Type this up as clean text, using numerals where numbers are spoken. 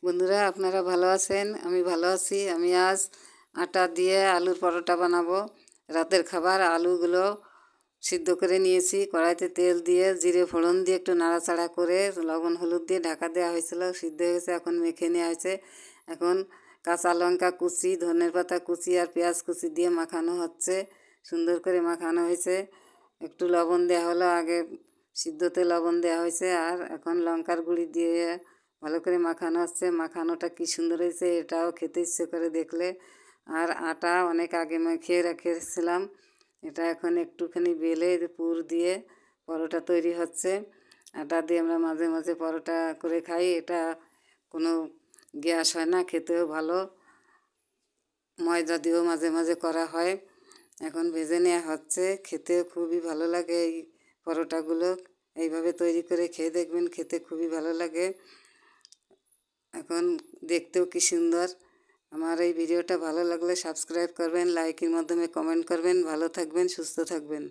বন্ধুরা, আপনারা ভালো আছেন? আমি ভালো আছি। আমি আজ আটা দিয়ে আলুর পরোটা বানাবো। রাতের খাবার। আলুগুলো সিদ্ধ করে নিয়েছি। কড়াইতে তেল দিয়ে জিরে ফোড়ন দিয়ে একটু নাড়াচাড়া করে লবণ হলুদ দিয়ে ঢাকা দেওয়া হয়েছিল। সিদ্ধ হয়ে গেছে, এখন মেখে নেওয়া হয়েছে। এখন কাঁচা লঙ্কা কুচি, ধনের পাতা কুচি আর পেঁয়াজ কুচি দিয়ে মাখানো হচ্ছে। সুন্দর করে মাখানো হয়েছে। একটু লবণ দেওয়া হলো, আগে সিদ্ধতে লবণ দেওয়া হয়েছে। আর এখন লঙ্কার গুঁড়ি দিয়ে ভালো করে মাখানো হচ্ছে। মাখানোটা কী সুন্দর হয়েছে, এটাও খেতে ইচ্ছে করে দেখলে। আর আটা অনেক আগে মেখে রেখেছিলাম, এটা এখন একটুখানি বেলে পুর দিয়ে পরোটা তৈরি হচ্ছে। আটা দিয়ে আমরা মাঝে মাঝে পরোটা করে খাই। এটা কোনো গ্যাস হয় না, খেতেও ভালো। ময়দা দিয়েও মাঝে মাঝে করা হয়। এখন ভেজে নেওয়া হচ্ছে। খেতেও খুবই ভালো লাগে এই পরোটাগুলো। এইভাবে তৈরি করে খেয়ে দেখবেন, খেতে খুবই ভালো লাগে। এখন দেখতেও কি সুন্দর। আমার এই ভিডিওটা ভালো লাগলে সাবস্ক্রাইব করবেন, লাইকের মাধ্যমে কমেন্ট করবেন। ভালো থাকবেন, সুস্থ থাকবেন।